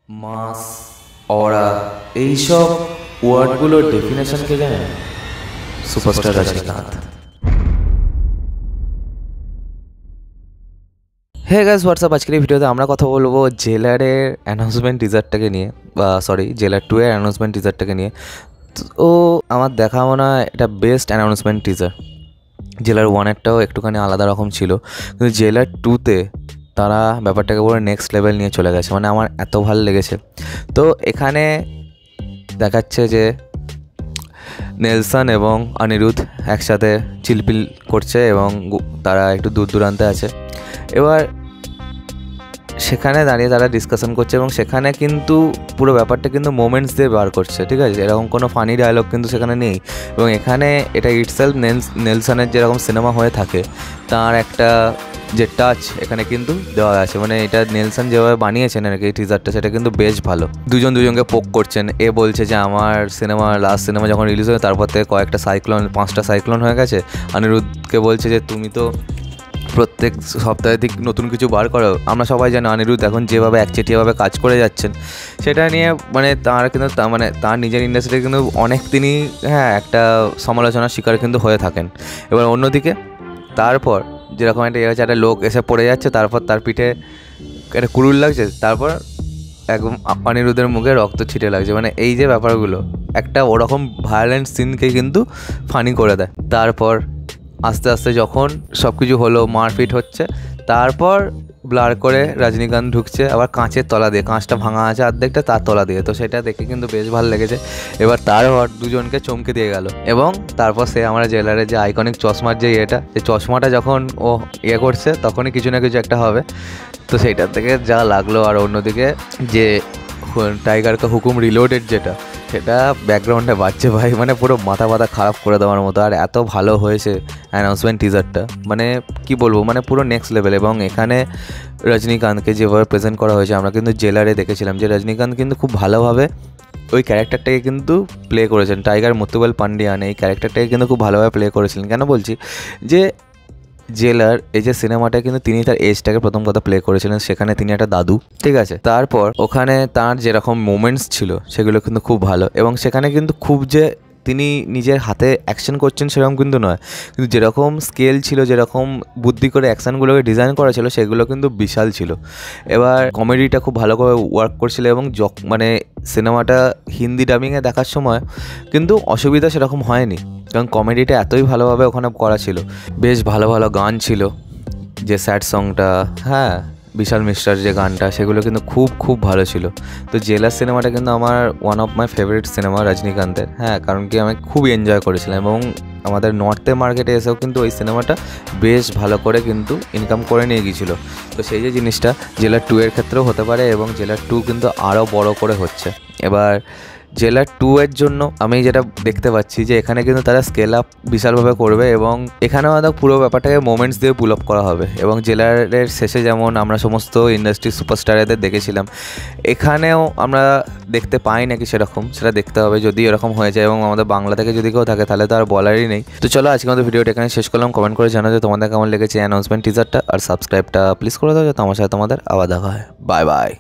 মাস, অরা, এইসব ওয়ার্ডগুলোর ডেফিনেশন কে জানেন? Superstar Rajinikanth. Hey guys, WhatsApp. আজকের এই ভিডিওতে আমরা কথা বলবো জেলারের অ্যানাউন্সমেন্ট টিজারটাকে নিয়ে, বা সরি জেলার 2 এর অ্যানাউন্সমেন্ট টিজারটাকে নিয়ে। তো আমার দেখা মনে হয় এটা বেস্ট অ্যানাউন্সমেন্ট টিজার। জেলার 1-এরটাও একটুখানি আলাদা রকম ছিল, কিন্তু জেলার 2-তে তারা ব্যাপারটাকে পুরো নেক্সট লেভেল নিয়ে চলে গেছে। মানে আমার এত ভালো লেগেছে। তো এখানে দেখাচ্ছে যে নেলসন এবং অনিরুদ্ধ একসাথে চিলপিল করছে এবং তারা একটু দূর দূরান্তে আছে। এবার সেখানে দাঁড়িয়ে তারা ডিসকাশন করছে এবং সেখানে কিন্তু পুরো ব্যাপারটা কিন্তু মোমেন্টস দিয়ে বার করছে, ঠিক আছে? এরকম কোনো ফানি ডায়লগ কিন্তু সেখানে নেই। এবং এখানে এটা ইটসেলফ নেলসনের যেরকম সিনেমা হয়ে থাকে তার একটা যে টাচ এখানে কিন্তু দেওয়া আছে। মানে এটা নেলসন যেভাবে বানিয়েছেন আর কি এই টিজারটা, সেটা কিন্তু বেশ ভালো। দুজনকে পোক করছেন। এ বলছে যে আমার লাস্ট সিনেমা যখন রিলিজ হয় তারপর থেকে কয়েকটা সাইক্লোন, 5টা সাইক্লোন হয়ে গেছে। অনিরুদ্ধকে বলছে যে তুমি তো প্রত্যেক সপ্তাহে ঠিক নতুন কিছু বার করো। আমরা সবাই জানি অনিরুদ্ধ এখন যেভাবে একচেটিয়াভাবে কাজ করে যাচ্ছেন সেটা নিয়ে মানে তার কিন্তু মানে তার নিজের ইন্ডাস্ট্রিতে কিন্তু অনেক তিনি একটা সমালোচনার শিকার কিন্তু হয়ে থাকেন। এবার অন্যদিকে তারপর যেরকম একটা লোক এসে পড়ে যাচ্ছে, তারপর তার পিঠে একটা কুড়ুল লাগছে, তারপর একদম অনিরুদ্ধের মুখে রক্ত ছিটে লাগছে। মানে এই যে ব্যাপারগুলো একটা ওরকম ভায়োলেন্ট সিনকে কিন্তু ফানি করে দেয়। তারপর আস্তে আস্তে যখন সব কিছু হলো, মারপিট হচ্ছে, তারপর ব্লার করে রজনীকান্ত ঢুকছে আবার কাঁচের তলা দিয়ে, কাঁচটা ভাঙা আছে অর্ধেকটা, তার তলা দিয়ে। তো সেটা দেখে কিন্তু বেশ ভালো লেগেছে। এবার তারপর দুজনকে চমকে দিয়ে গেল এবং তারপর সে আমরা জেলারের যে আইকনিক চশমার যে চশমাটা যখন ও করছে তখনই কিছু না কিছু একটা হবে। তো সেইটার থেকে যা লাগলো। আর অন্যদিকে যে টাইগার কা হুকুম রিলোডেড সেটা ব্যাকগ্রাউন্ডে বাজছে ভাই, মানে পুরো মাথা খারাপ করে দেওয়ার মতো। আর এত ভালো হয়েছে অ্যানাউন্সমেন্ট টিজারটা, মানে কি বলবো, মানে পুরো নেক্সট লেভেল। এবং এখানে রজনীকান্তকে যেভাবে প্রেজেন্ট করা হয়েছে, আমরা কিন্তু জেলারে দেখেছিলাম যে রজনীকান্ত কিন্তু খুব ভালোভাবে ওই ক্যারেক্টারটাকে কিন্তু প্লে করেছেন। টাইগার মুতুয়াল পান্ডিয়ান এই ক্যারেক্টারটাকে কিন্তু খুব ভালোভাবে প্লে করেছিলেন। কেন বলছি যে জেলার এই যে সিনেমাটা কিন্তু তিনি তার এজটাকে প্রথম কথা প্লে করেছিলেন, সেখানে তিনি একটা দাদু, ঠিক আছে? তারপর ওখানে তার যেরকম মোমেন্টস ছিল সেগুলো কিন্তু খুব ভালো। এবং সেখানে কিন্তু খুব যে তিনি নিজের হাতে অ্যাকশন করছেন সেরকম কিন্তু নয়, কিন্তু যেরকম স্কেল ছিল, যেরকম বুদ্ধি করে অ্যাকশানগুলোকে ডিজাইন করা ছিল সেগুলো কিন্তু বিশাল ছিল। এবার কমেডিটা খুব ভালো করে ওয়ার্ক করছিল এবং মানে সিনেমাটা হিন্দি ডাবিংয়ে দেখার সময় কিন্তু অসুবিধা সেরকম হয়নি, কারণ কমেডিটা এতই ভালোভাবে ওখানে করা ছিল। বেশ ভালো ভালো গান ছিল, যে স্যাড সংটা, বিশাল মিস্টার যে গানটা, সেগুলো কিন্তু খুব ভালো ছিল। তো জেলার সিনেমাটা কিন্তু আমার one of my favourite cinema রজনীকান্তের। কারণ কি আমি খুব এনজয় করেছিলাম এবং আমাদের নর্থে মার্কেটে এসেও কিন্তু ওই সিনেমাটা বেশ ভালো করে কিন্তু ইনকাম করে নিয়ে গিয়েছিলো। তো সেই যে জিনিসটা জেলার 2 এর ক্ষেত্রেও হতে পারে এবং জেলার 2 কিন্তু আরও বড় করে হচ্ছে। এবার জেলার 2 এর জন্য আমি যেটা দেখতে পাচ্ছি যে এখানে কিন্তু তারা স্কেল আপ বিশালভাবে করবে এবং এখানেও আমাদের পুরো ব্যাপারটাকে মোমেন্টস দিয়ে পুল আপ করা হবে। এবং জেলারের শেষে যেমন আমরা সমস্ত ইন্ডাস্ট্রি সুপারস্টারদের দেখেছিলাম, এখানেও আমরা দেখতে পাই নাকি সেরকম, সেটা দেখতে হবে। যদি এরকম হয়ে যায় এবং আমাদের বাংলা থেকে যদি কেউ থাকে তাহলে তো আর বলারই নেই। তো চলো আজকে আমাদের ভিডিওটা এখানে শেষ করলাম। কমেন্ট করে জানাও যে তোমাদের কেমন লেগেছে অ্যানাউন্সমেন্ট টিজারটা, আর সাবস্ক্রাইবটা প্লিজ করে দাও যাতে আমার সাথে তোমাদের আবার দেখা হয়। Bye bye.